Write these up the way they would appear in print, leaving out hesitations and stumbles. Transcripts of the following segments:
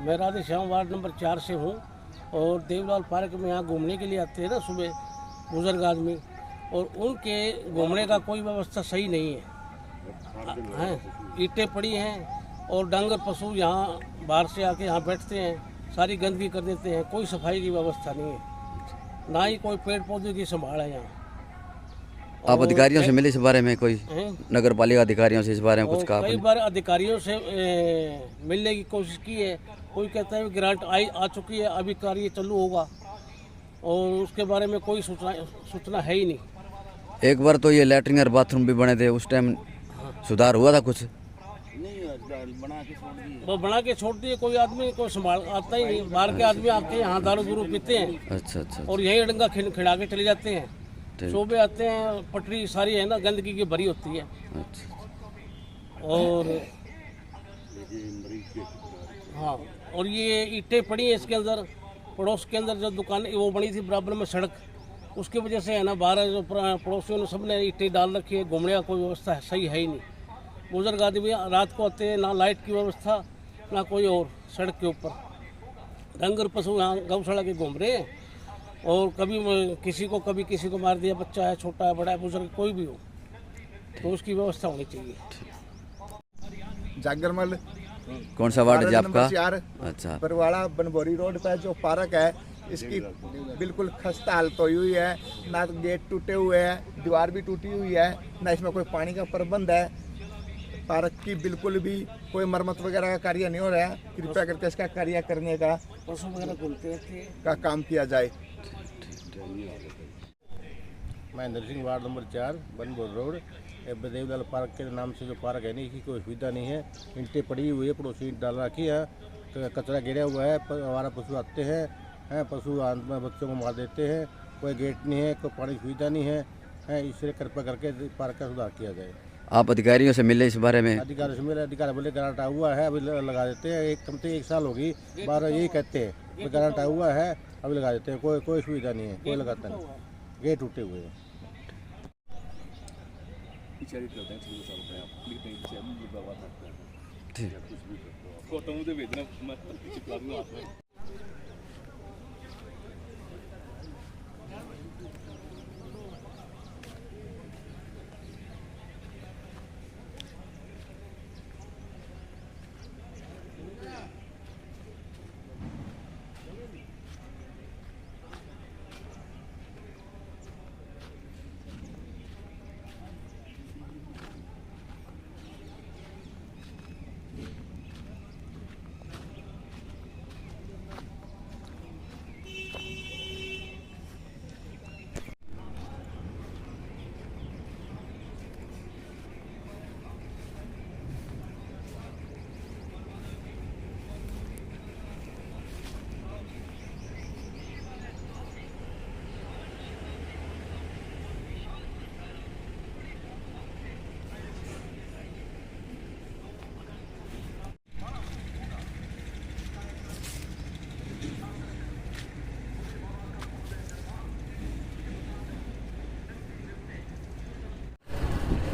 मैं Radhe Shyam ward number 4 से हूँ और देवलाल पार्क में यहाँ घूमने के लिए आते हैं ना सुबह बुजुर्ग आदमी, और उनके घूमने का कोई व्यवस्था सही नहीं है। ईंटें पड़ी हैं और डांगर पशु यहाँ बाहर से आके यहाँ बैठते हैं, सारी गंदगी कर देते हैं, कोई सफाई की व्यवस्था नहीं है, ना ही कोई पेड़ पौधे की संभाल है यहाँ। आप अधिकारियों से मिले इस बारे में? कोई नगर पालिका अधिकारियों से इस बारे में कुछ कहा? कई बार अधिकारियों से मिलने की कोशिश की है, कोई कहता है ग्रांट आ चुकी है, अभी कार्य चालू होगा, और उसके बारे में कोई सूचना है ही नहीं। एक बार तो ये लैट्रिन और बाथरूम भी बने थे, उस टाइम सुधार हुआ था कुछ? वो बना के छोड़ दिए, कोई आदमी कोई संभाल आता ही नहीं। बाहर के आदमी आके यहाँ दारू दूरू पीते हैं। अच्छा। और यही डंगा खिला के चले जाते हैं। सुबह आते हैं, पटरी सारी है ना गंदगी की भरी होती है। अच्छा। और हाँ, और ये ईंटें पड़ी हैं इसके अंदर, पड़ोस के अंदर जो दुकान वो बनी थी बराबर में सड़क, उसकी वजह से है ना बाहर जो पड़ोसियों ने सबने ईंटें डाल रखी है। घूमने का कोई व्यवस्था सही है ही नहीं। बुजुर्ग आदमी रात को आते हैं, ना लाइट की व्यवस्था ना कोई और, सड़क के ऊपर डंगर पशु यहाँ गौशाला के घूम रहे हैं, और कभी किसी को मार दिया, बच्चा है, छोटा है, बड़ा है, बुजुर्ग कोई भी हो, तो उसकी व्यवस्था होनी चाहिए। जागरमल कौन सा वार्ड है आपका? 4। अच्छा। परवाड़ा बनबोरी रोड पे जो पार्क है, इसकी बिल्कुल खस्ता हालत हुई है। ना गेट टूटे हुए हैं, दीवार भी टूटी हुई है, ना इसमें कोई पानी का प्रबंध है। पार्क की बिल्कुल भी कोई मरम्मत वगैरह का कार्य नहीं हो रहा है। कृपया करके इसका कार्य करने का पशु वगैरह घूमते थे का काम किया जाए। Mahendra Singh ward number 4 Banbor road. Devlal park के नाम से जो पार्क है, नहीं इसकी कोई सुविधा नहीं है। ईंटें पड़ी हुई है, पड़ोसी ईंट डाल रखी है, कचरा गिरा हुआ है, हमारा पशु आते हैं, पशु बच्चों को मार देते हैं, कोई गेट नहीं है, कोई पानी की सुविधा नहीं है। इसलिए कृपया करके पार्क का सुधार किया जाए। आप अधिकारियों से मिले इस बारे में? अधिकारी से मिले, अधिकारी बोले गारंट हुआ है, अभी लगा देते हैं। कम से 1 साल होगी, बार यही कहते हैं गारंट हुआ है, अभी लगा देते हैं। कोई सुविधा नहीं है, कोई लगाता नहीं, गेट टूटे हुए हैं।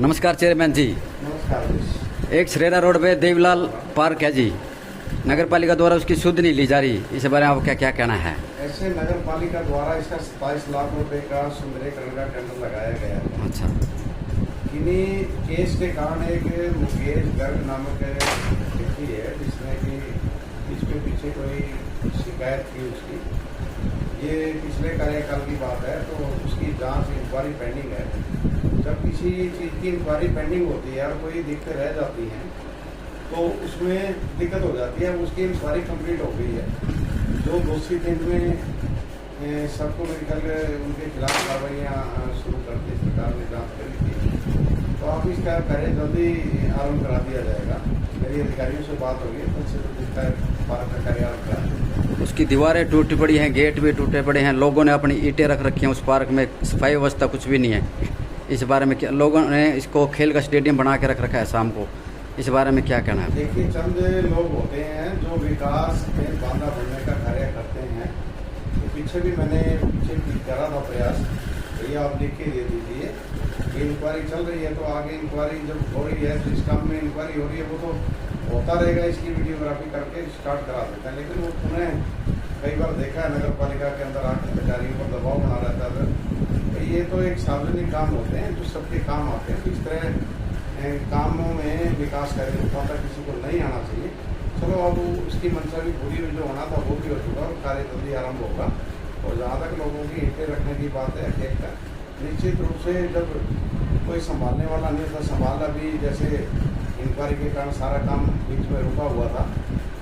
नमस्कार चेयरमैन जी। नमस्कार। एक सरेरा रोड पे देवलाल पार्क है जी, नगर पालिका द्वारा उसकी सुध नहीं ली जा रही, इस बारे में आपका क्या कहना है? ऐसे नगर पालिका द्वारा इसका 27 लाख रुपए का सुंदरीकरण का टेंडर लगाया गया है। अच्छा। किन्हीं केस के कारण एक मुकेश गर्ग नामक व्यक्ति है, जिसने कि इसके पीछे कोई शिकायत की उसकी। ये पिछले कार्यकाल की बात है, तो उसकी जांच इंक्वायरी पेंडिंग है। जब किसी चीज़ की इंक्वायरी पेंडिंग होती है और कोई दिक्कत रह जाती है, तो उसमें दिक्कत हो जाती है। उसकी इंक्वायरी कंप्लीट हो गई है। जो दोषी थे इनमें सबको मिलकर उनके खिलाफ कार्रवाइयाँ शुरू करती सरकार ने जाँच करी थी। तो आप इसका कार्य जल्दी आरम्भ करा दिया जाएगा। मेरी अधिकारियों से बात होगी, तो उससे इसका पार्क का कार्य आरम्भ करा देंगे। उसकी दीवारें टूटी पड़ी हैं, गेट भी टूटे पड़े हैं, लोगों ने अपनी ईंटें रख रखी हैं उस पार्क में, सफाई व्यवस्था कुछ भी नहीं है। इस बारे में क्या, लोगों ने इसको खेल का स्टेडियम बना के रख रखा है शाम को, इस बारे में क्या कहना है? देखिए, चंद लोग होते हैं जो विकास में बाधा बढ़ने का कार्य करते हैं। तो पीछे भी मैंने करा था प्रयास, भैया आप लिख के दे दीजिए। इंक्वायरी चल रही है, तो आगे इंक्वायरी जब हो रही है, जिस काम में इंक्वायरी हो रही है वो तो होता रहेगा, इसकी वीडियोग्राफी करके स्टार्ट करा देते हैं। लेकिन वो पुनः कई बार देखा है नगर पालिका के अंदर आकर अधिकारियों पर दबाव बना रहता है तो ये तो एक सार्वजनिक काम होते हैं जो सबके काम आते हैं। इस तरह कामों में विकास कार्य होता था, किसी को नहीं आना चाहिए। चलो अब उसकी मंशा भी पूरी हुई, जो होना था वो भी हो चुका और कार्य जल्दी आरम्भ होगा। और जहाँ तक लोगों की ईंटें रखने की बात है, खेत का निश्चित रूप से जब कोई संभालने वाला नहीं था, संभाला भी जैसे इंक्वायरी के कारण सारा काम बीच में रुका हुआ था।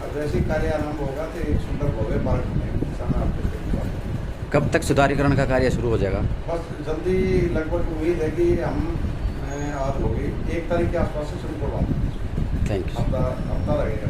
अब जैसे कार्य आरम्भ होगा तो एक सुंदर भव्य पार्क बनेगा। समय आपको कब तक सुधारीकरण का कार्य शुरू हो जाएगा? बस जल्दी, लगभग उम्मीद है कि हम आज होगी 1 तारीख के आसपास से शुरू करवा देंगे। Thank you. हफ्ता लगेगा।